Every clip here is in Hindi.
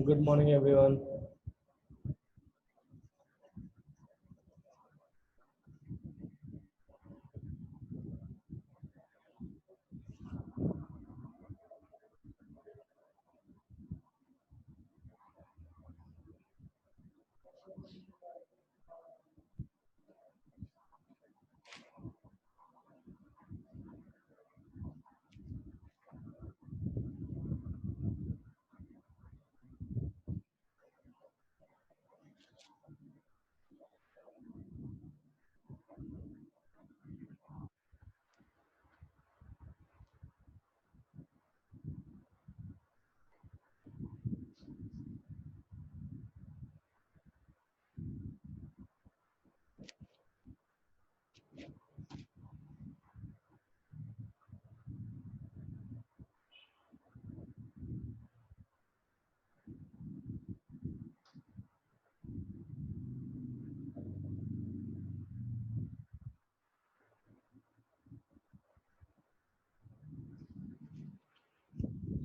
Good morning, everyone.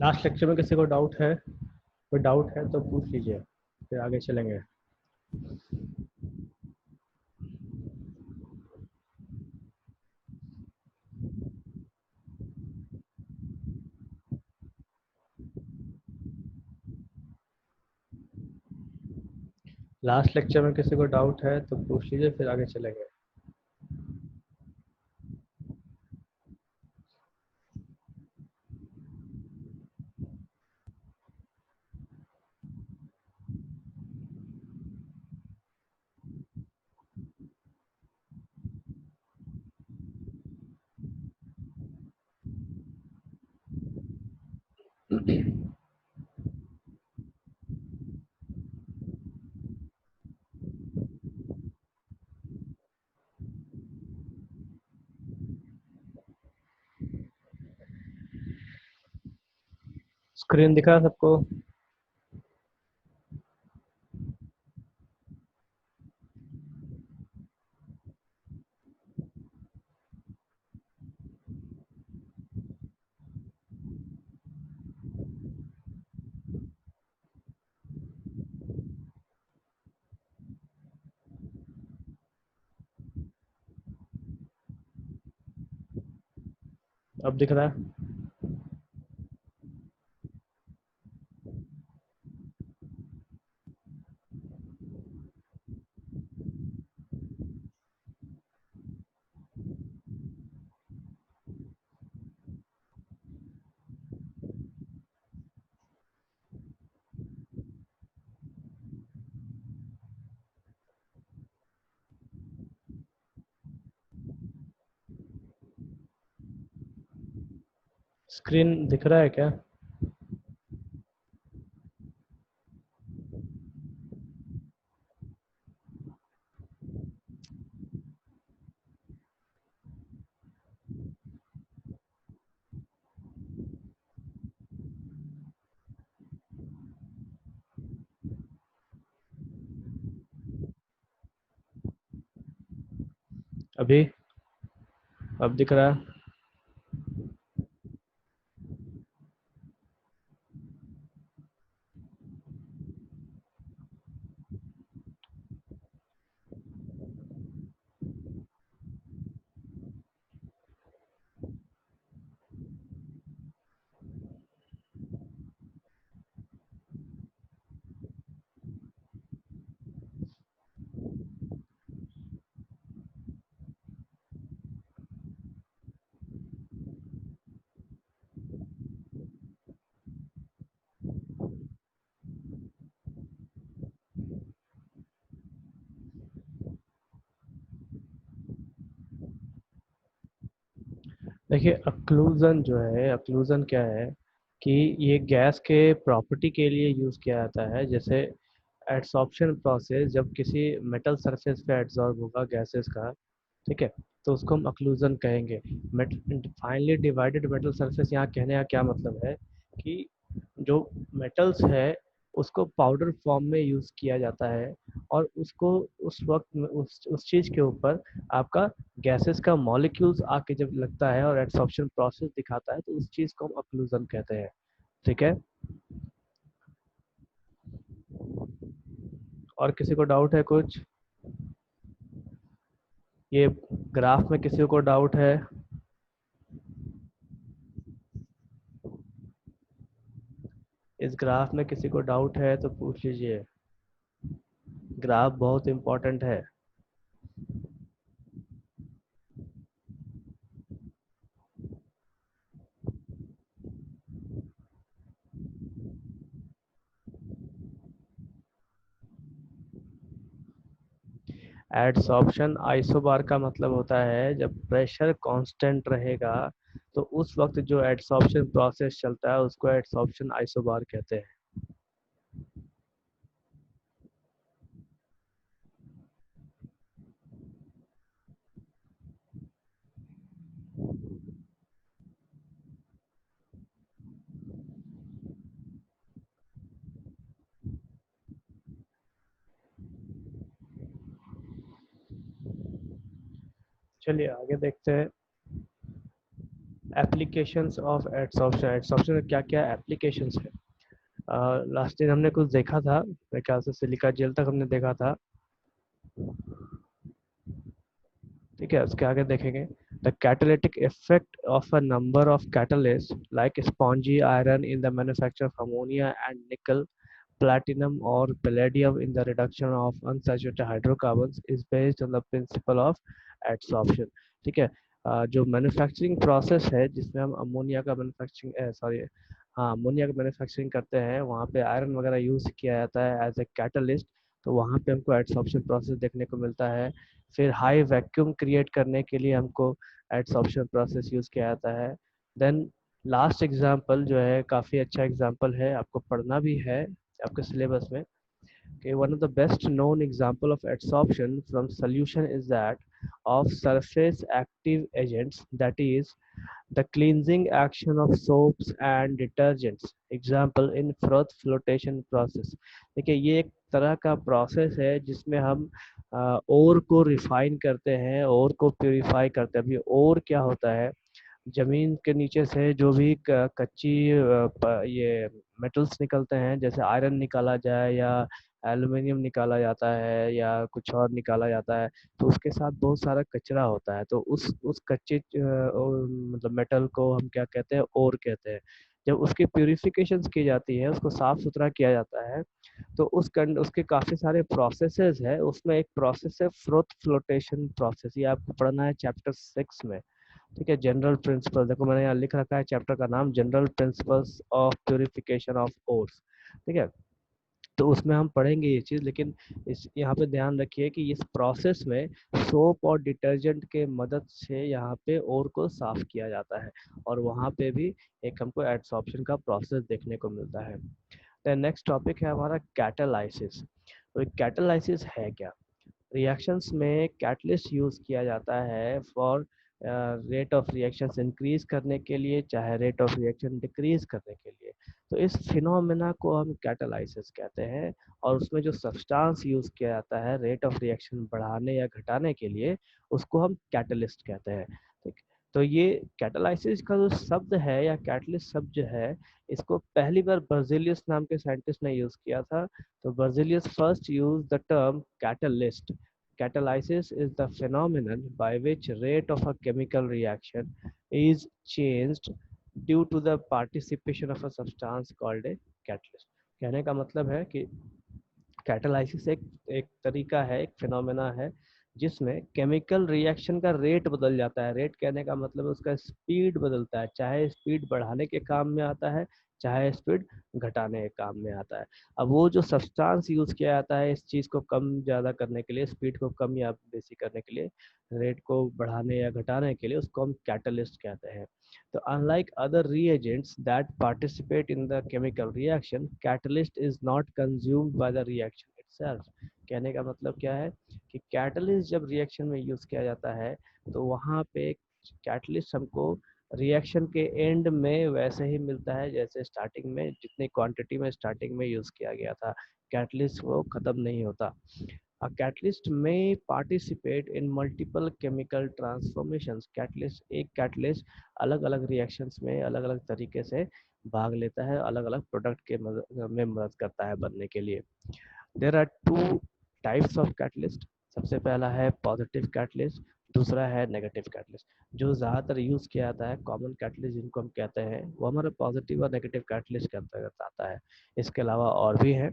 Last lecture में किसी को डाउट है? कोई डाउट है तो पूछ लीजिए, फिर आगे चलेंगे। लास्ट लेक्चर में किसी को डाउट है तो पूछ लीजिए, फिर आगे चलेंगे। स्क्रीन दिख रहा है सबको? अब दिख रहा है? स्क्रीन दिख रहा है क्या? अभी? अब दिख रहा है? देखिए, अक्लूजन जो है, अक्लूजन क्या है कि ये गैस के प्रॉपर्टी के लिए यूज़ किया जाता है। जैसे एडसॉर्प्शन प्रोसेस जब किसी मेटल सरफेस पे एडसॉर्ब होगा गैसेस का, ठीक है, तो उसको हम अक्लूजन कहेंगे। फाइनली डिवाइडेड मेटल सरफेस, यहाँ कहने का क्या मतलब है कि जो मेटल्स है उसको पाउडर फॉर्म में यूज़ किया जाता है, और उसको उस वक्त उस चीज़ के ऊपर आपका गैसेस का मॉलिक्यूल्स आके जब लगता है और एडसॉर्प्शन प्रोसेस दिखाता है, तो उस चीज़ को हम अक्लूजन कहते हैं। ठीक है? और किसी को डाउट है कुछ? ये ग्राफ में किसी को डाउट है? इस ग्राफ में किसी को डाउट है तो पूछ लीजिए। ग्राफ बहुत इंपॉर्टेंट है। एडसॉर्प्शन आइसोबार का मतलब होता है जब प्रेशर कांस्टेंट रहेगा तो उस वक्त जो एडसॉर्प्शन प्रोसेस चलता है उसको एडसॉर्प्शन आइसोबार कहते हैं। चलिए आगे देखते हैं। एप्लीकेशंस ऑफ एडसॉर्प्शन, एडसॉर्प्शन का क्या क्या एप्लीकेशंस है? लास्ट दिन हमने कुछ देखा था, मेरे ख्याल से सिलिका जेल तक हमने देखा था। ठीक है, उसके आगे देखेंगे। The catalytic effect of a number of catalyst like spongy iron in the manufacture of ammonia and निकल platinum or palladium in the reduction of unsaturated hydrocarbons is based on the principle of adsorption। ठीक है, जो मैन्युफैक्चरिंग प्रोसेस है जिसमें हम अमोनिया का मैन्युफैक्चरिंग सॉरी हाँ अमोनिया का मैन्युफैक्चरिंग करते हैं, वहाँ पे आयरन वगैरह यूज किया जाता है एज ए कैटलिस्ट। तो वहाँ पे हमको एडसॉर्प्शन प्रोसेस देखने को मिलता है। फिर हाई वैक्यूम क्रिएट करने के लिए हमको एडसॉर्प्शन प्रोसेस यूज किया जाता है। देन लास्ट एग्जाम्पल जो है काफ़ी अच्छा एग्जाम्पल है, आपको पढ़ना भी है आपके सिलेबस में, कि one of the best known example of adsorption from solution is that of surface active agents, that is the cleansing action of soaps and detergents, example in froth flotation process। देखिए ये एक तरह का प्रोसेस है जिसमें हम ओर को रिफाइन करते हैं, ओर को प्योरीफाई करते हैं। अभी ओर क्या होता है? जमीन के नीचे से जो भी कच्ची ये मेटल्स निकलते हैं, जैसे आयरन निकाला जाए या एल्युमिनियम निकाला जाता है या कुछ और निकाला जाता है, तो उसके साथ बहुत सारा कचरा होता है। तो उस कच्चे मतलब मेटल को हम क्या कहते हैं? ओर कहते हैं। जब उसकी प्यूरिफिकेशन की जाती है, उसको साफ सुथरा किया जाता है, तो उसके काफी सारे प्रोसेसेस है। उसमें एक प्रोसेस है फ्रोथ फ्लोटेशन प्रोसेस, ये आपको पढ़ना है चैप्टर 6 में। ठीक है, जनरल प्रिंसिपल, देखो मैंने यहाँ लिख रखा है चैप्टर का नाम general principles of purification of ores. ठीक है, तो उसमें हम पढ़ेंगे ये चीज़, लेकिन इस यहाँ पे ध्यान रखिए कि इस प्रोसेस में सोप और डिटर्जेंट के मदद से यहाँ पे ओर को साफ किया जाता है, और वहाँ पे भी एक हमको एडसॉर्प्शन का प्रोसेस देखने को मिलता है। नेक्स्ट टॉपिक है हमारा कैटालाइसिस। तो कैटालाइसिस है क्या? रिएक्शंस में कैटलिस्ट यूज किया जाता है for rate of reactions increase करने के लिए, चाहे रेट ऑफ रिएक्शन डिक्रीज करने के लिए। तो इस फिनोमेना को हम कैटालाइसिस कहते हैं, और उसमें जो सब्सटेंस यूज किया जाता है रेट ऑफ रिएक्शन बढ़ाने या घटाने के लिए, उसको हम कैटलिस्ट कहते हैं। ठीक, तो ये कैटालाइसिस का जो शब्द है या कैटलिस्ट शब्द जो है, इसको पहली बार बर्जिलियस नाम के साइंटिस्ट ने यूज किया था। तो Berzelius first used the term catalyst। Catalysis is the phenomenon by which rate of a chemical reaction is changed due to the participation of a substance called a catalyst। कहने का मतलब है कि कैटालाइसिस एक एक तरीका है, एक फिनोमेना है जिसमें केमिकल रिएक्शन का रेट बदल जाता है। रेट कहने का मतलब है उसका स्पीड बदलता है, चाहे स्पीड बढ़ाने के काम में आता है, चाहे स्पीड घटाने के काम में आता है। अब वो जो सब्सटेंस यूज किया जाता है इस चीज को कम ज्यादा करने के लिए, स्पीड को कम या बेसी करने के लिए, रेट को बढ़ाने या घटाने के लिए, उसको हम कैटलिस्ट कहते हैं। तो unlike other reagents that participate in the chemical reaction, catalyst is not consumed by the reaction itself। कहने का मतलब क्या है कि कैटलिस्ट जब रिएक्शन में यूज किया जाता है, तो वहाँ पे कैटलिस्ट हमको रिएक्शन के एंड में वैसे ही मिलता है जैसे स्टार्टिंग में जितनी क्वांटिटी में स्टार्टिंग में यूज किया गया था। कैटलिस्ट वो खत्म नहीं होता। A catalyst may participate in multiple chemical transformations। Catalyst, एक कैटलिस्ट अलग अलग रिएक्शंस में अलग अलग तरीके से भाग लेता है, अलग अलग प्रोडक्ट के में मदद करता है बनने के लिए। There are two types of catalyst. सबसे पहला है पॉजिटिव कैटलिस्ट, दूसरा है नेगेटिव कैटलिस्ट। जो ज़्यादातर यूज़ किया जाता है कॉमन कैटलिस्ट जिनको हम कहते हैं, वो हमारा पॉजिटिव और नेगेटिव कैटलिस्ट के अंतर्गत आता है। इसके अलावा और भी है,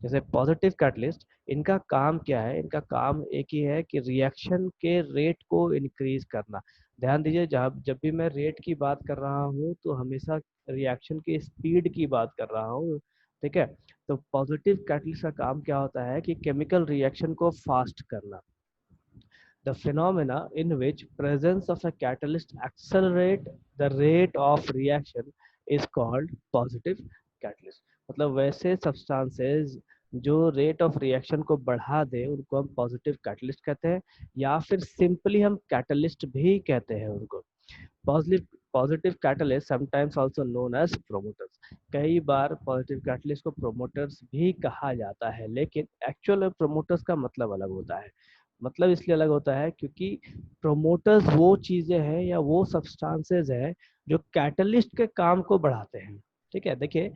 जैसे पॉजिटिव कैटलिस्ट, इनका काम क्या है? इनका काम एक ही है कि रिएक्शन के रेट को इंक्रीज करना। ध्यान दीजिए, जब भी मैं रेट की बात कर रहा हूँ तो हमेशा रिएक्शन की स्पीड की बात कर रहा हूँ, ठीक है। तो पॉजिटिव कैटलिस्ट का काम क्या होता है कि केमिकल रिएक्शन को फास्ट करना। The phenomena in which presence of a catalyst accelerate the rate of reaction is called positive catalyst। मतलब वैसे सब्सटेंसेस जो रेट ऑफ रिएक्शन को बढ़ा दे उनको हम पॉजिटिव कैटलिस्ट कहते हैं, या फिर सिंपली हम कैटलिस्ट भी कहते हैं उनको। Positive positive catalyst sometimes also known as promoters. कई बार पॉजिटिव कैटलिस्ट को प्रोमोटर्स भी कहा जाता है, लेकिन एक्चुअल प्रोमोटर्स का मतलब अलग होता है। मतलब इसलिए अलग होता है क्योंकि प्रोमोटर्स वो चीजें हैं या वो सब्सटेंसेस हैं जो कैटलिस्ट के काम को बढ़ाते हैं। ठीक है, देखिए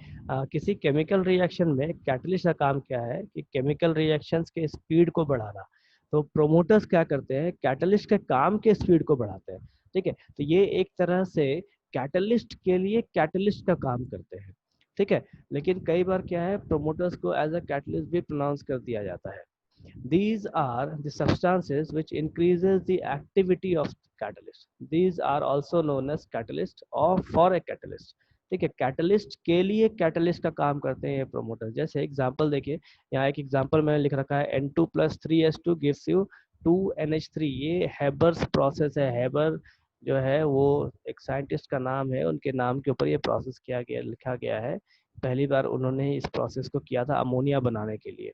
किसी केमिकल रिएक्शन में कैटलिस्ट का काम क्या है कि केमिकल रिएक्शंस के स्पीड को बढ़ाना। तो प्रोमोटर्स क्या करते हैं? कैटलिस्ट के काम के स्पीड को बढ़ाते हैं। ठीक है, तो ये एक तरह से कैटलिस्ट के लिए कैटलिस्ट का काम करते हैं। ठीक है, लेकिन कई बार क्या है, प्रोमोटर्स को एज अ कैटलिस्ट भी प्रोनाउंस कर दिया जाता है। These are the substances which increases the activity of catalyst. These are also known as catalyst or for a catalyst। ठीक है, कैटलिस्ट के लिए कैटलिस्ट का काम करते हैं ये प्रोमोटर। जैसे एग्जांपल देखिए, यहाँ एक एग्जांपल मैंने लिख रखा है N2+3S2 gives you 2NH3। ये हैबर्स प्रोसेस है। हैबर जो है वो एक साइंटिस्ट का नाम है, उनके नाम के ऊपर ये प्रोसेस किया गया, लिखा गया है। पहली बार उन्होंने इस प्रोसेस को किया था अमोनिया बनाने के लिए।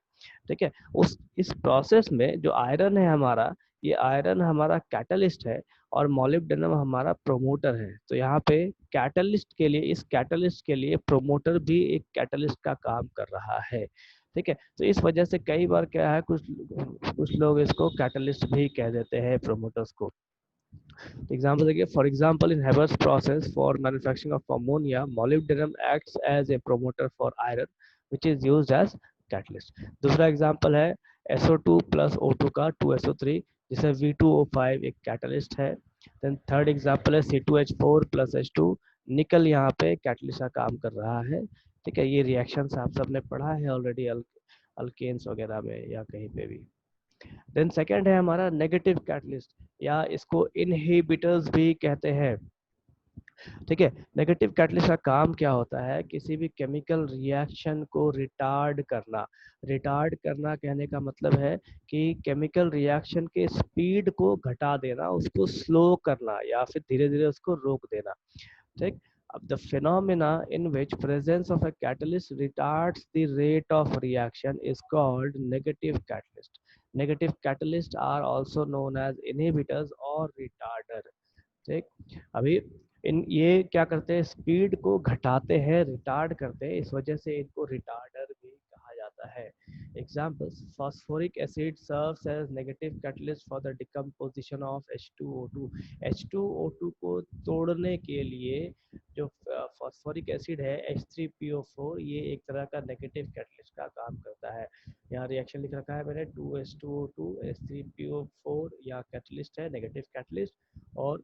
ठीक है, उस इस प्रोसेस में जो आयरन है हमारा, ये आयरन हमारा कैटलिस्ट है और मोलिब्डेनम हमारा प्रोमोटर है। तो यहाँ पे कैटलिस्ट के लिए, इस कैटलिस्ट के लिए प्रोमोटर भी एक कैटलिस्ट का काम कर रहा है। ठीक है, तो इस वजह से कई बार क्या है, कुछ लोग इसको कैटलिस्ट भी कह देते हैं प्रोमोटर्स को। एग्जाम्पल देखिए, for example in Haber's process for manufacturing of ammonia, molybdenum acts as a promoter for iron which is used as catalyst. दूसरा एग्जाम्पल है SO2 प्लस O2 का 2SO3, जिसे V2O5 एक कैटलिस्ट है। देन थर्ड एग्जाम्पल है C2H4 प्लस H2, निकल यहाँ पे कैटलिस्ट का काम कर रहा है। ठीक है, ये रिएक्शंस आप सबने पढ़ा है ऑलरेडी, अल्केन्स वगैरह में या कहीं पे भी। देन सेकेंड है हमारा नेगेटिव कैटलिस्ट, या इसको इनहिबिटर्स भी कहते हैं। ठीक है, नेगेटिव कैटलिस्ट का काम क्या होता है? किसी भी केमिकल रिएक्शन को रिटार्ड करना। रिटार्ड करना कहने का मतलब है कि केमिकल रिएक्शन के स्पीड को घटा देना, उसको स्लो करना, या फिर धीरे धीरे उसको रोक देना। ठीक, अब the phenomena in which presence of a catalyst retards the rate of reaction is called negative catalyst। Negative catalysts are also known as inhibitors or retarder। ठीक, अभी इन ये क्या करते हैं? स्पीड को घटाते हैं, रिटार्ड करते हैं, इस वजह से इनको रिटार्डर भी कहा जाता है। Examples, phosphoric acid serves as negative catalyst for the decomposition of H2O2। H2O2 को तोड़ने के लिए जो फॉस्फोरिक एसिड है H3PO4, ये एक तरह का नेगेटिव कैटलिस्ट का काम करता है। यहाँ रिएक्शन लिख रखा है मैंने, 2H2O2 H3PO4, या कैटलिस्ट है, नेगेटिव कैटलिस्ट, और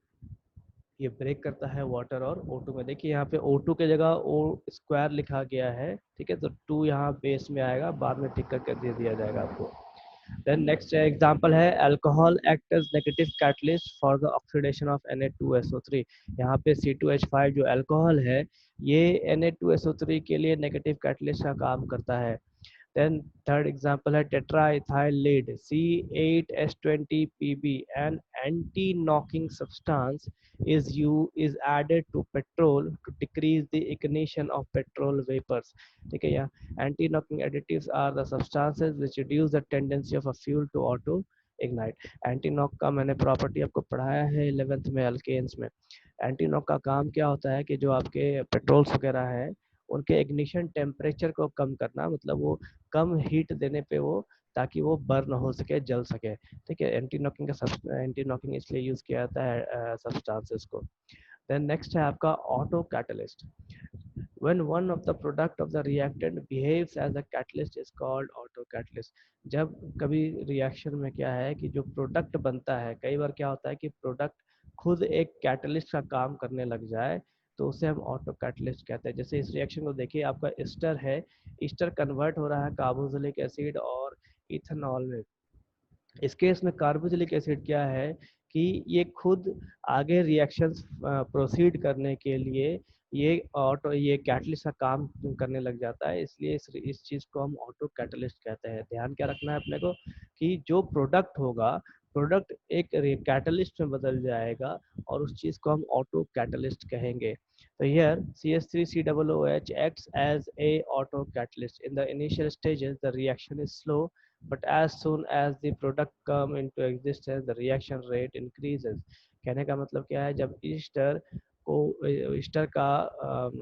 ये ब्रेक करता है वाटर और O2 में। देखिए यहाँ पे O2 के जगह O स्क्वायर लिखा गया है। ठीक है, तो 2 यहाँ बेस में आएगा, बाद में ठीक करके दे दिया जाएगा आपको। देन नेक्स्ट एग्जांपल है alcohol act as negative catalyst for the oxidation of Na2SO3। यहाँ पे C2H5 जो अल्कोहल है, ये Na2SO3 के लिए नेगेटिव कैटलिस्ट का काम करता है। Then third example है tetraethyl lead C8H20Pb, an anti-knocking substance is added to petrol to decrease the ignition of petrol vapors। ठीक है, यहाँ anti-knocking additives are the substances which reduce the tendency of a fuel to auto ignite। Anti-knock का मैंने प्रॉपर्टी आपको पढ़ाया है 11th में अल्केन्स में। एंटी-नॉक का काम क्या होता है कि जो आपके पेट्रोल्स वगैरह हैं, उनके इग्निशन टेम्परेचर को कम करना, मतलब वो कम हीट देने पे वो, ताकि वो बर्न हो सके, जल सके। ठीक है, एंटी नॉकिंग इसलिए यूज किया जाता है सब्सटेंसेस को। देन नेक्स्ट है आपका auto catalyst. when one of the product of the reactant behaves as a catalyst is called autocatalyst। जब कभी रिएक्शन में क्या है कि जो प्रोडक्ट बनता है, कई बार क्या होता है कि प्रोडक्ट खुद एक कैटलिस्ट का काम करने लग जाए, तो उसे हम ऑटो कैटलिस्ट कहते हैं। जैसे इस रिएक्शन को देखिए, आपका ईस्टर है, ईस्टर कन्वर्ट हो रहा है कार्बोक्सिलिक एसिड और इथेनॉल में। इस केस में कार्बोक्सिलिक एसिड क्या है कि ये खुद आगे रिएक्शंस प्रोसीड करने के लिए ये कैटलिस्ट का काम करने लग जाता है, इसलिए इस चीज को हम ऑटो कैटलिस्ट कहते हैं। ध्यान क्या रखना है अपने को कि जो प्रोडक्ट होगा, प्रोडक्ट एक कैटलिस्ट में बदल जाएगा और उस चीज को हम ऑटो कैटलिस्ट कहेंगे। तो here CH3COOH acts as a auto catalyst. In the initial stages the reaction is slow, but as soon as the product come into existence the reaction rate increases। कहने का मतलब क्या है, जब ईस्टर को ईस्टर का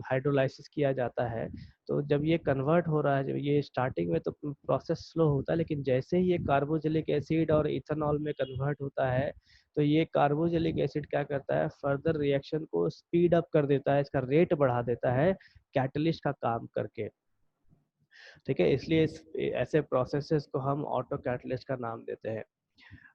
हाइड्रोलाइसिस किया जाता है, तो जब ये कन्वर्ट हो रहा है, जब ये स्टार्टिंग में तो प्रोसेस स्लो होता है, लेकिन जैसे ही ये कार्बोक्सिलिक एसिड और इथेनॉल में कन्वर्ट होता है, तो ये कार्बोक्सिलिक एसिड क्या करता है, फर्दर रिएक्शन को स्पीड अप कर देता है, इसका रेट बढ़ा देता है कैटलिस्ट का काम करके। ठीक है, इसलिए ऐसे प्रोसेसेस को हम ऑटो कैटलिस्ट का नाम देते हैं।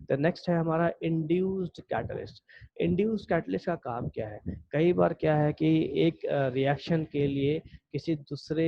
तो नेक्स्ट है हमारा इंड्यूस्ड कैटलिस्ट। इंड्यूस्ड कैटलिस्ट का काम क्या है, कई बार क्या है कि एक रिएक्शन के लिए किसी दूसरे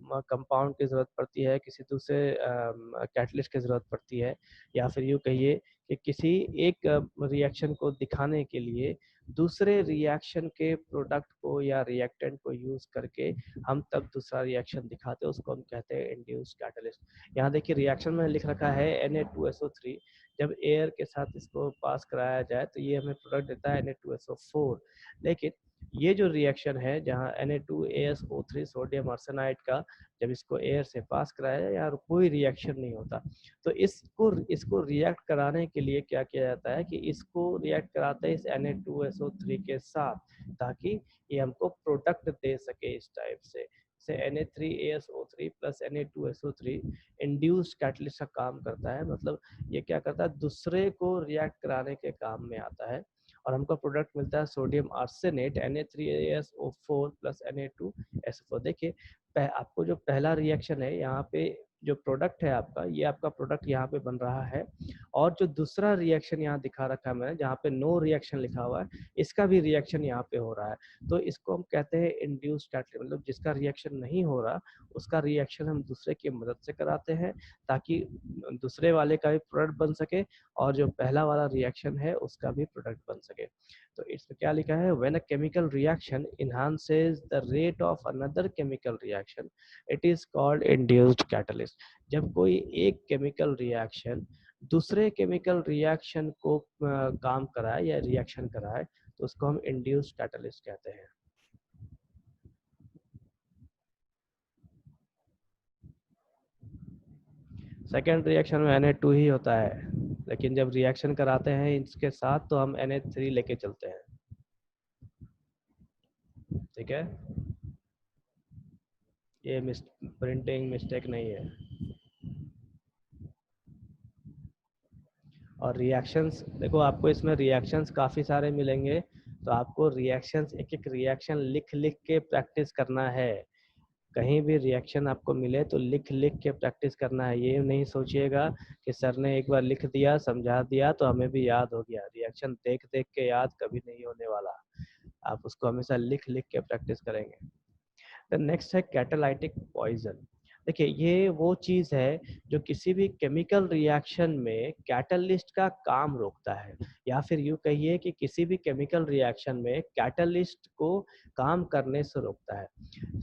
कंपाउंड की ज़रूरत पड़ती है, किसी दूसरे कैटलिस्ट की ज़रूरत पड़ती है, या फिर यूँ कहिए कि किसी एक रिएक्शन को दिखाने के लिए दूसरे रिएक्शन के प्रोडक्ट को या रिएक्टेंट को यूज़ करके हम तब दूसरा रिएक्शन दिखाते हैं, उसको हम कहते हैं इंड्यूस्ड कैटलिस्ट। यहाँ देखिए रिएक्शन में लिख रखा है Na2SO3, जब एयर के साथ इसको पास कराया जाए तो ये हमें प्रोडक्ट देता है Na2SO4। लेकिन ये जो रिएक्शन है जहाँ Na2ASO3 सोडियम आर्सेनाइड का, जब इसको एयर से पास कराया जाए यार कोई रिएक्शन नहीं होता। तो इसको रिएक्ट कराने के लिए क्या किया जाता है कि इसको रिएक्ट कराते हैं इस Na2SO3 के साथ, ताकि ये हमको प्रोडक्ट दे सके इस टाइप से। Na3ASO3 plus Na2SO3 induced catalyst का काम करता है। मतलब ये क्या करता है, दूसरे को रिएक्ट कराने के काम में आता है और हमको प्रोडक्ट मिलता है sodium arsenate Na3ASO4 plus Na2SO4। देखिए आपको जो पहला रिएक्शन है यहाँ पे, जो प्रोडक्ट है आपका, ये आपका प्रोडक्ट यहाँ पे बन रहा है, और जो दूसरा रिएक्शन यहाँ दिखा रखा है मैंने, जहाँ पे नो रिएक्शन लिखा हुआ है, इसका भी रिएक्शन यहाँ पे हो रहा है। तो इसको हम कहते हैं इंड्यूस्ड कैटलिस्ट। मतलब जिसका रिएक्शन नहीं हो रहा उसका रिएक्शन हम दूसरे की मदद से कराते हैं, ताकि दूसरे वाले का भी प्रोडक्ट बन सके और जो पहला वाला रिएक्शन है उसका भी प्रोडक्ट बन सके। तो इसमें क्या लिखा है, when a chemical reaction enhances the rate of another chemical reaction it is called induced catalyst। जब कोई एक केमिकल रिएक्शन दूसरे केमिकल रिएक्शन को काम कराए या रिएक्शन कराए तो उसको हम इंड्यूस्ड कैटलिस्ट कहते हैं। सेकेंड रिएक्शन में Na2 ही होता है, लेकिन जब रिएक्शन कराते हैं इसके साथ तो हम Na3 लेके चलते हैं। ठीक है, ये प्रिंटिंग मिस्टेक नहीं है। और रिएक्शंस देखो, आपको इसमें रिएक्शंस काफ़ी सारे मिलेंगे, तो आपको रिएक्शंस एक एक रिएक्शन लिख लिख के प्रैक्टिस करना है। कहीं भी रिएक्शन आपको मिले तो लिख लिख के प्रैक्टिस करना है। ये नहीं सोचिएगा कि सर ने एक बार लिख दिया समझा दिया तो हमें भी याद हो गया। रिएक्शन देख देख के याद कभी नहीं होने वाला, आप उसको हमेशा लिख लिख के प्रैक्टिस करेंगे। द नेक्स्ट है कैटालाइटिक पॉइजन। देखिए ये वो चीज़ है जो किसी भी केमिकल रिएक्शन में कैटलिस्ट का काम रोकता है, या फिर यूँ कहिए कि किसी भी केमिकल रिएक्शन में कैटलिस्ट को काम करने से रोकता है।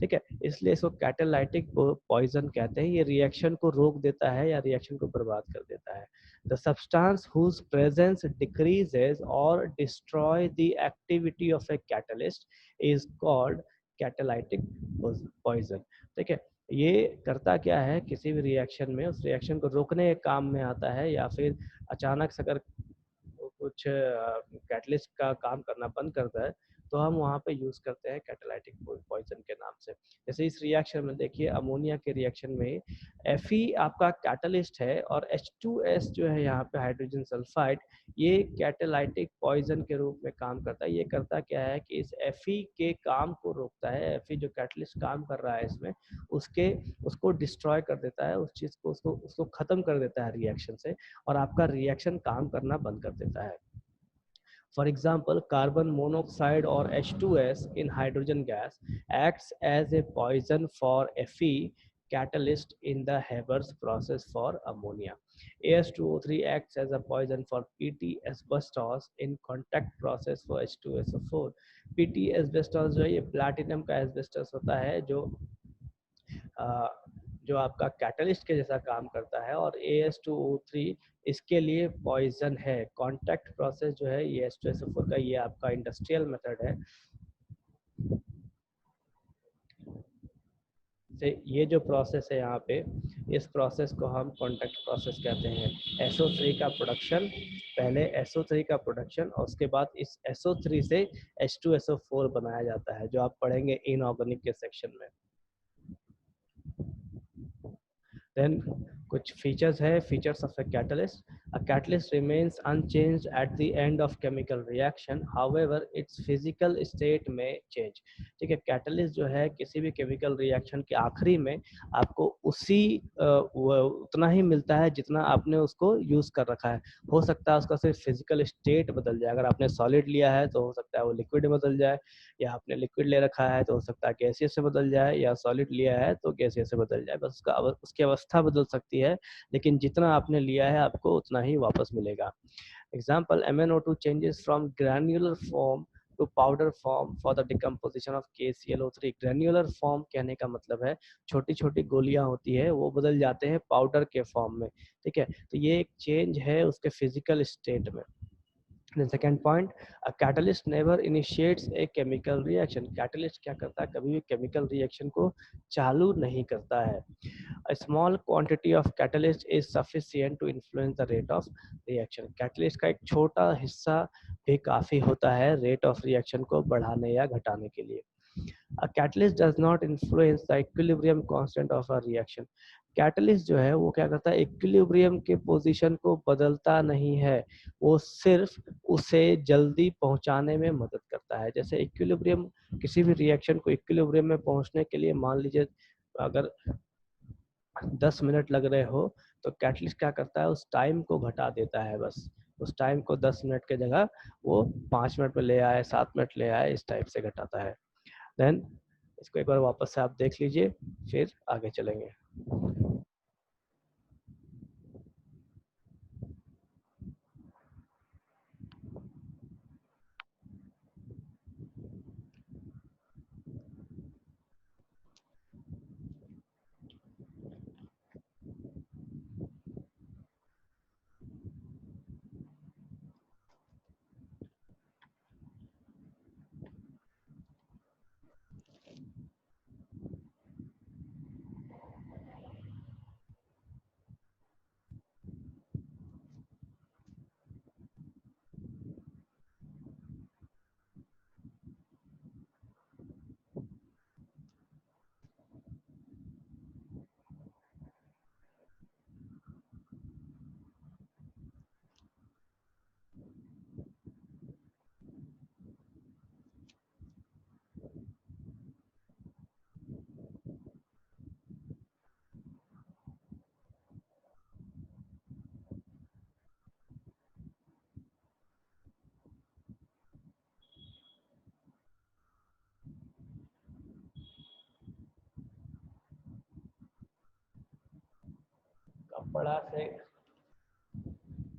ठीक है, इसलिए इसको कैटालाइटिक पॉइजन कहते हैं। ये रिएक्शन को रोक देता है या रिएक्शन को बर्बाद कर देता है। The substance whose presence decreases और destroy the activity of a catalyst is called catalytic poison. ठीक है, ये करता क्या है, किसी भी रिएक्शन में उस रिएक्शन को रोकने के काम में आता है, या फिर अचानक से अगर कुछ कैटलिस्ट का काम करना बंद करता है तो हम वहाँ पे यूज़ करते हैं कैटालाइटिक पॉइजन के नाम से। जैसे इस रिएक्शन में देखिए, अमोनिया के रिएक्शन में Fe आपका कैटलिस्ट है और H2S जो है यहाँ पे हाइड्रोजन सल्फाइड, ये कैटालाइटिक पॉइजन के रूप में काम करता है। ये करता क्या है कि इस Fe के काम को रोकता है। Fe जो कैटलिस्ट काम कर रहा है इसमें, उसको डिस्ट्रॉय कर देता है, उस चीज़ को उसको ख़त्म कर देता है रिएक्शन से, और आपका रिएक्शन काम करना बंद कर देता है। For example, carbon monoxide or H2S in hydrogen gas acts as a poison for Fe catalyst in the Haber's process for ammonia. As2O3 acts as a poison for PT asbestos in contact process for H2SO4. PT asbestos जो है ये प्लैटिनम का एस्बेस्टस होता है जो आपका कैटलिस्ट के जैसा काम करता है, और AS2O3 इसके लिए पॉइजन है। कॉन्टैक्ट प्रोसेस जो है ये H2SO4 का, ये आपका इंडस्ट्रियल मेथड है। से ये जो प्रोसेस है यहाँ पे, इस प्रोसेस को हम कॉन्टैक्ट प्रोसेस कहते हैं। SO3 का प्रोडक्शन, पहले SO3 का प्रोडक्शन और उसके बाद इस SO3 से H2SO4 बनाया जाता है, जो आप पढ़ेंगे इनऑर्गेनिक के सेक्शन में। Then कुछ features है, features of a catalyst. A catalyst remains unchanged at the end of chemical reaction. However, its physical state may change. ठीक है, catalyst जो है किसी भी chemical reaction के आखिरी में आपको उतना ही मिलता है जितना आपने उसको use कर रखा है। हो सकता है उसका सिर्फ physical state बदल जाए। अगर आपने solid लिया है तो हो सकता है वो liquid में बदल जाए, या आपने लिक्विड ले रखा है तो हो सकता है गैसियस से बदल जाए, या सॉलिड लिया है तो गैसियस से बदल जाए। बस उसकी अवस्था बदल सकती है, लेकिन जितना आपने लिया है आपको उतना ही वापस मिलेगा। Example, MnO2 changes from granular form to powder form for the decomposition of KClO3। Granular form कहने का मतलब है छोटी छोटी गोलियां होती है, वो बदल जाते हैं पाउडर के फॉर्म में। ठीक है, तो ये एक चेंज है उसके फिजिकल स्टेट में। The second point, a catalyst never initiates a chemical reaction. Catalyst क्या करता है, कभी भी chemical reaction को चालू नहीं करता है। A small quantity of catalyst is sufficient to influence the rate of reaction. Catalyst का एक छोटा हिस्सा भी काफी होता है rate of reaction को बढ़ाने या घटाने के लिए। A catalyst does not influence the equilibrium constant of a reaction. Catalyst जो है वो क्या करता है, इक्विलिब्रियम के पोजीशन को बदलता नहीं है, वो सिर्फ उसे जल्दी पहुंचाने में मदद करता है। जैसे इक्विलिब्रियम, किसी भी रिएक्शन को इक्विलिब्रियम में पहुंचने के लिए मान लीजिए अगर 10 मिनट लग रहे हो, तो कैटलिस्ट क्या करता है, उस टाइम को घटा देता है। बस उस टाइम को 10 मिनट के जगह वो 5 मिनट में ले आए, 7 मिनट ले आए, इस टाइप से घटाता है। देन इसको एक बार वापस से आप देख लीजिए, फिर आगे चलेंगे।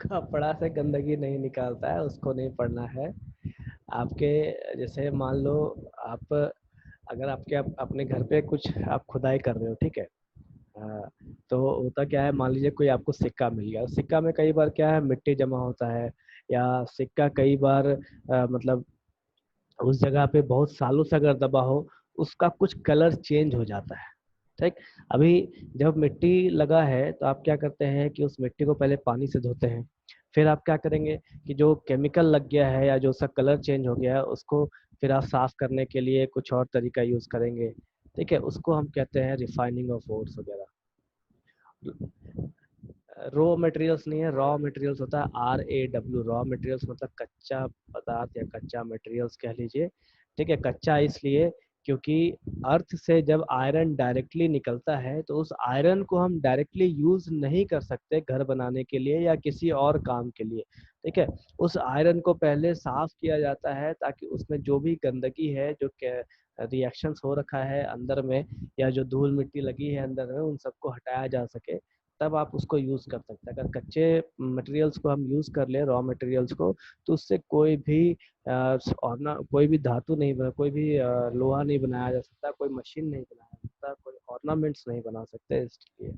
कपड़ा से गंदगी नहीं निकालता है, उसको नहीं पढ़ना है आपके। जैसे मान लो आप, अगर आपके अपने घर पे कुछ आप खुदाई कर रहे हो, ठीक है, तो होता क्या है, मान लीजिए कोई आपको सिक्का मिल गया, सिक्का में कई बार क्या है, मिट्टी जमा होता है, या सिक्का कई बार मतलब उस जगह पे बहुत सालों से अगर दबा हो, उसका कुछ कलर चेंज हो जाता है। ठीक, अभी जब मिट्टी लगा है तो आप क्या करते हैं कि उस मिट्टी को पहले पानी से धोते हैं, फिर आप क्या करेंगे कि जो केमिकल लग गया है या जो उसका कलर चेंज हो गया है उसको फिर आप साफ करने के लिए कुछ और तरीका यूज करेंगे। ठीक है, उसको हम कहते हैं रिफाइनिंग ऑफ ओर्स वगैरह। रॉ मटेरियल्स नहीं है, रॉ मटेरियल्स होता है RAW, रॉ मटेरियल्स मतलब कच्चा पदार्थ या कच्चा मटेरियल्स कह लीजिए। ठीक है, कच्चा इसलिए क्योंकि अर्थ से जब आयरन डायरेक्टली निकलता है तो उस आयरन को हम डायरेक्टली यूज नहीं कर सकते घर बनाने के लिए या किसी और काम के लिए। ठीक है, उस आयरन को पहले साफ किया जाता है ताकि उसमें जो भी गंदगी है, जो रिएक्शंस हो रखा है अंदर में, या जो धूल मिट्टी लगी है अंदर में, उन सबको हटाया जा सके। तब आप उसको यूज कर सकते हैं। अगर कच्चे मटेरियल्स को हम यूज कर ले, रॉ मटेरियल्स को, तो उससे कोई भी और ना कोई भी धातु नहीं बना, कोई भी लोहा नहीं बनाया जा सकता, कोई मशीन नहीं बनाया जा सकता, कोई ऑर्नामेंट्स नहीं बना सकते इसलिए।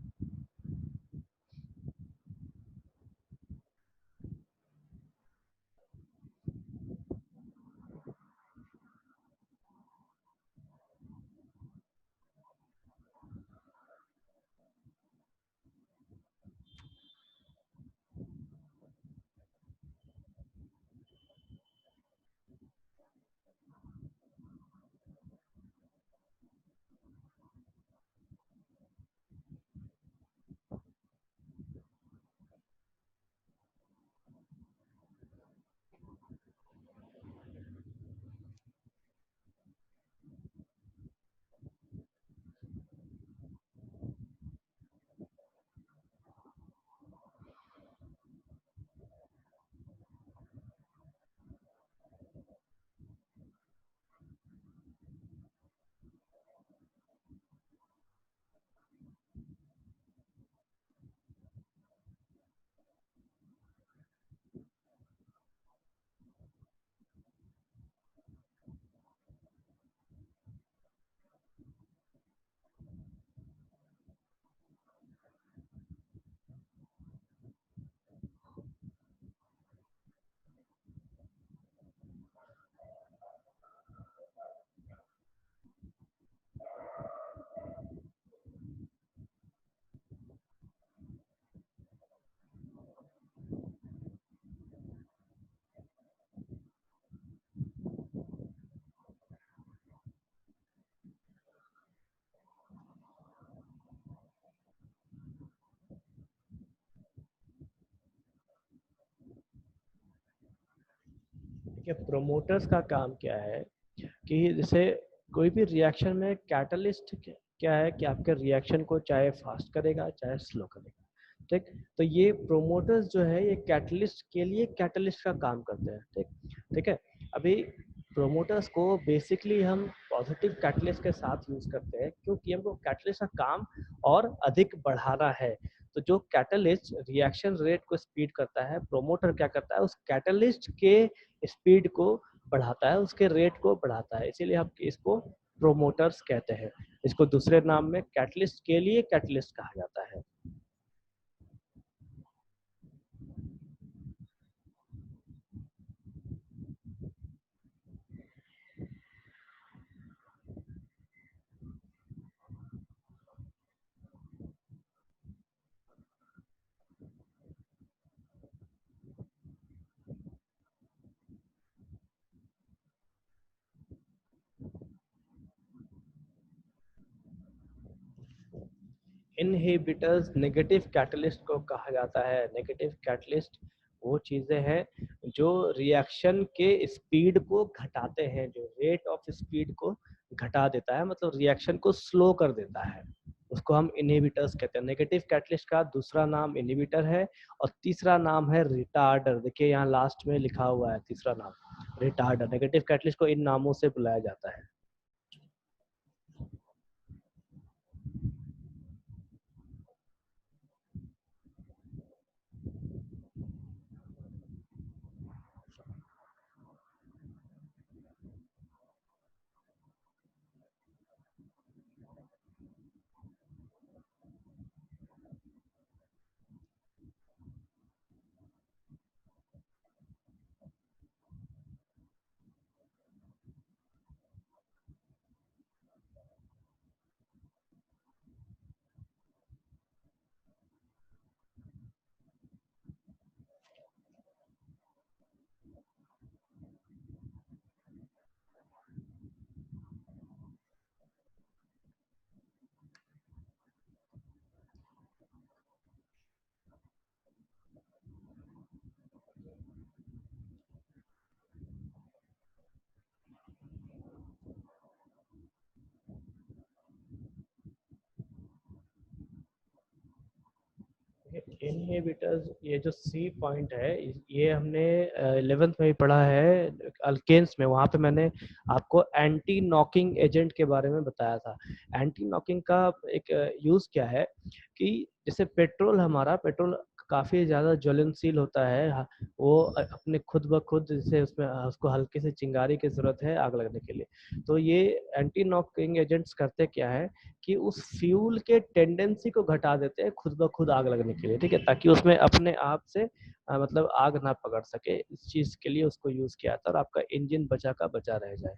देखिए, प्रोमोटर्स का काम क्या है कि जैसे कोई भी रिएक्शन में कैटलिस्ट क्या है कि आपके रिएक्शन को चाहे फास्ट करेगा चाहे स्लो करेगा। ठीक, तो ये प्रोमोटर्स जो है ये कैटलिस्ट के लिए कैटलिस्ट का काम करते हैं। ठीक, ठीक है। अभी प्रोमोटर्स को बेसिकली हम पॉजिटिव कैटलिस्ट के साथ यूज करते हैं क्योंकि हमको कैटलिस्ट का काम और अधिक बढ़ाना है। तो जो कैटलिस्ट रिएक्शन रेट को स्पीड करता है, प्रोमोटर क्या करता है, उस कैटलिस्ट के स्पीड को बढ़ाता है, उसके रेट को बढ़ाता है। इसीलिए हम इसको प्रोमोटर्स कहते हैं। इसको दूसरे नाम में कैटलिस्ट के लिए कैटलिस्ट कहा जाता है। इनहिबिटर्स नेगेटिव कैटलिस्ट को कहा जाता है। नेगेटिव कैटलिस्ट वो चीजें हैं जो रिएक्शन के स्पीड को घटाते हैं, जो रेट ऑफ स्पीड को घटा देता है, मतलब रिएक्शन को स्लो कर देता है, उसको हम इनहिबिटर्स कहते हैं। नेगेटिव कैटलिस्ट का दूसरा नाम इनहिबिटर है और तीसरा नाम है रिटार्डर। देखिए यहाँ लास्ट में लिखा हुआ है तीसरा नाम, रिटार्डर। नेगेटिव कैटलिस्ट को इन नामों से बुलाया जाता है। इनहिबिटर्स, ये जो सी पॉइंट है, ये हमने 11th में ही पढ़ा है अल्केन्स में। वहाँ पे मैंने आपको एंटी नॉकिंग एजेंट के बारे में बताया था। एंटी नॉकिंग का एक यूज़ क्या है कि जैसे पेट्रोल, हमारा पेट्रोल काफ़ी ज़्यादा ज्वलनशील होता है, वो अपने खुद ब खुद, जैसे उसमें उसको हल्के से चिंगारी की ज़रूरत है आग लगने के लिए। तो ये एंटी नॉकिंग एजेंट्स करते क्या है कि उस फ्यूल के टेंडेंसी को घटा देते हैं खुद ब खुद आग लगने के लिए, ठीक है, ताकि उसमें अपने आप से मतलब आग ना पकड़ सके। इस चीज़ के लिए उसको यूज़ किया था, और आपका इंजन बचा का बचा रह जाए।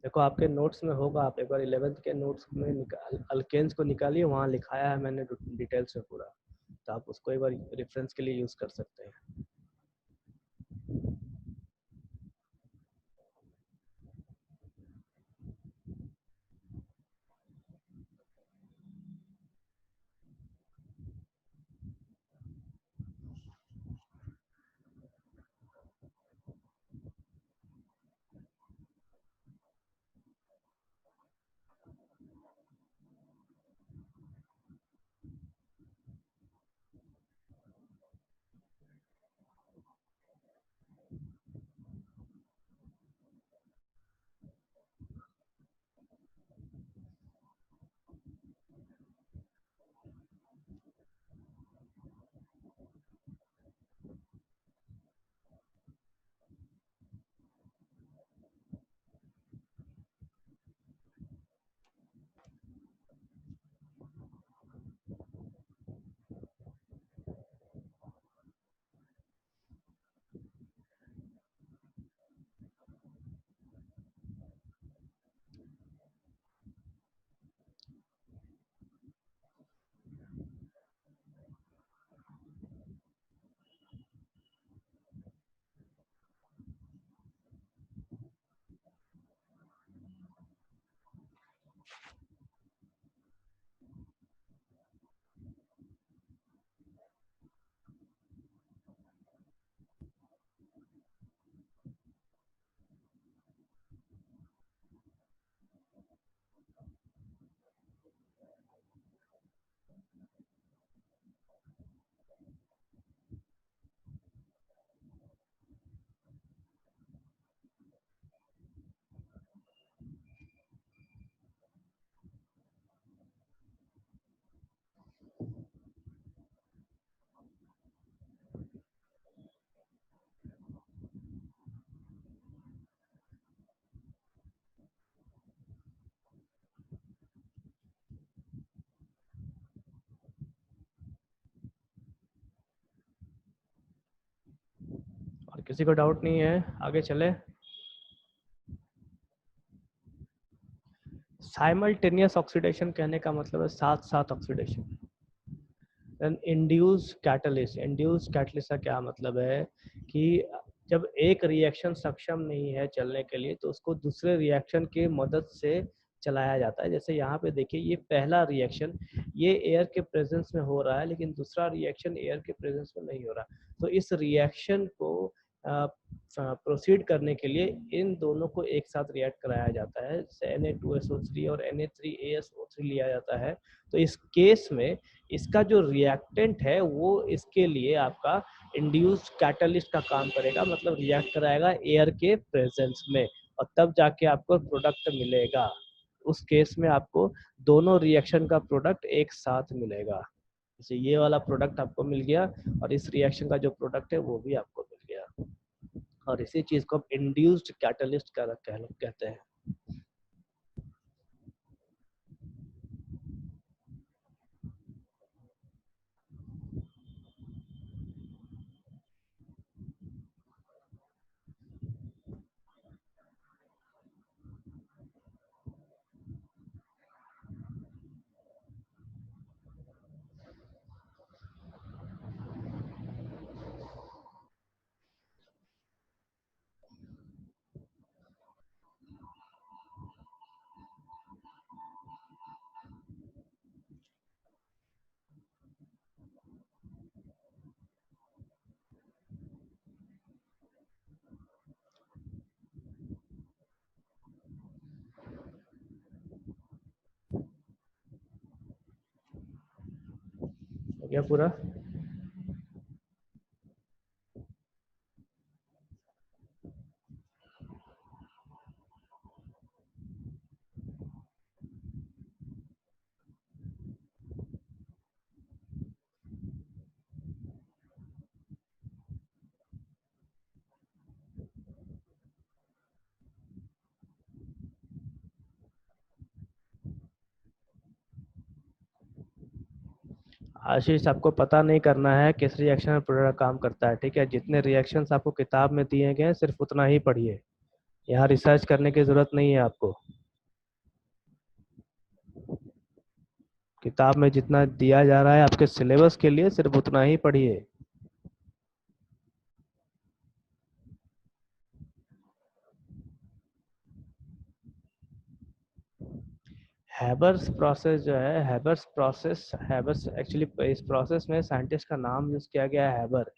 देखो आपके नोट्स में होगा, आप एक बार 11th के नोट्स में अल्केन्स को निकालिए, वहाँ लिखाया है मैंने डिटेल्स में पूरा। तो आप उसको एक बार रेफरेंस के लिए यूज़ कर सकते हैं। और किसी को डाउट नहीं है, आगे चले। साइमल्टेनियस ऑक्सीडेशन कहने का मतलब है साथ साथ oxidation. Induce catalyst, induce catalyst का क्या मतलब है कि जब एक रिएक्शन सक्षम नहीं है चलने के लिए, तो उसको दूसरे रिएक्शन की मदद से चलाया जाता है। जैसे यहाँ पे देखिए, ये पहला रिएक्शन ये एयर के प्रेजेंस में हो रहा है, लेकिन दूसरा रिएक्शन एयर के प्रेजेंस में नहीं हो रहा। तो इस रिएक्शन को प्रोसीड करने के लिए इन दोनों को एक साथ रिएक्ट कराया जाता है। जैसे Na2SO3 और Na3ASO3 लिया जाता है। तो इस केस में इसका जो रिएक्टेंट है वो इसके लिए आपका इंड्यूस्ड कैटलिस्ट का काम करेगा, मतलब रिएक्ट कराएगा एयर के प्रेजेंस में, और तब जाके आपको प्रोडक्ट मिलेगा। उस केस में आपको दोनों रिएक्शन का प्रोडक्ट एक साथ मिलेगा। जैसे ये वाला प्रोडक्ट आपको मिल गया, और इस रिएक्शन का जो प्रोडक्ट है वो भी आपको मिल गया, और इसी चीज को इंड्यूस्ड कैटलिस्ट का कहते हैं। ये पूरा। आशीष, आपको पता नहीं करना है किस रिएक्शन में प्रोडक्ट काम करता है, ठीक है? जितने रिएक्शंस आपको किताब में दिए गए हैं सिर्फ उतना ही पढ़िए। यहाँ रिसर्च करने की जरूरत नहीं है आपको। किताब में जितना दिया जा रहा है आपके सिलेबस के लिए सिर्फ उतना ही पढ़िए। हैबर्स प्रोसेस जो है, हैबर्स एक्चुअली इस प्रोसेस में साइंटिस्ट का नाम यूज किया गया है हैबर,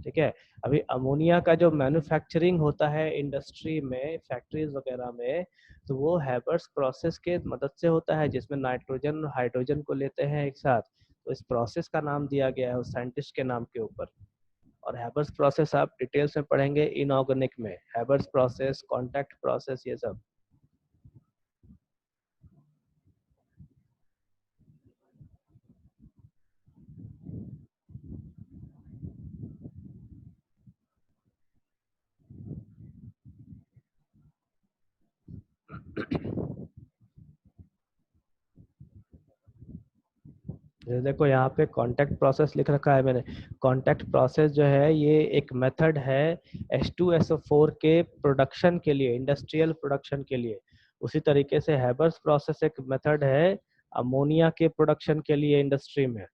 ठीक है? अभी अमोनिया का जो मैन्युफैक्चरिंग होता है इंडस्ट्री में, फैक्ट्रीज वगैरह में, तो वो हैबर्स प्रोसेस के मदद से होता है, जिसमें नाइट्रोजन और हाइड्रोजन को लेते हैं एक साथ। तो इस प्रोसेस का नाम दिया गया है उस साइंटिस्ट के नाम के ऊपर। और हैबर्स प्रोसेस आप डिटेल्स में पढ़ेंगे इनऑर्गेनिक में, हैबर्स प्रोसेस, कॉन्टैक्ट प्रोसेस, ये सब। ये देखो यहाँ पे कांटेक्ट प्रोसेस लिख रखा है मैंने। कांटेक्ट प्रोसेस जो है ये एक मेथड है H2SO4 के प्रोडक्शन के लिए, इंडस्ट्रियल प्रोडक्शन के लिए। उसी तरीके से हैबर्स प्रोसेस एक मेथड है अमोनिया के प्रोडक्शन के लिए इंडस्ट्री में।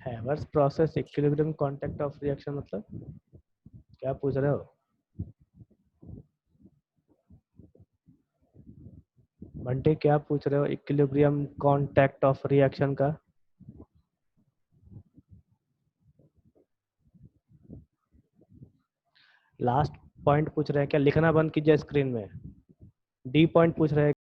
Haber's process equilibrium contact of reaction मतलब क्या पूछ रहे हो? बंटी, क्या पूछ रहे हो इक्विलिब्रियम कांटेक्ट ऑफ रिएक्शन का? लास्ट पॉइंट पूछ रहे हैं क्या? लिखना बंद कीजिए स्क्रीन में। डी पॉइंट पूछ रहे हैं।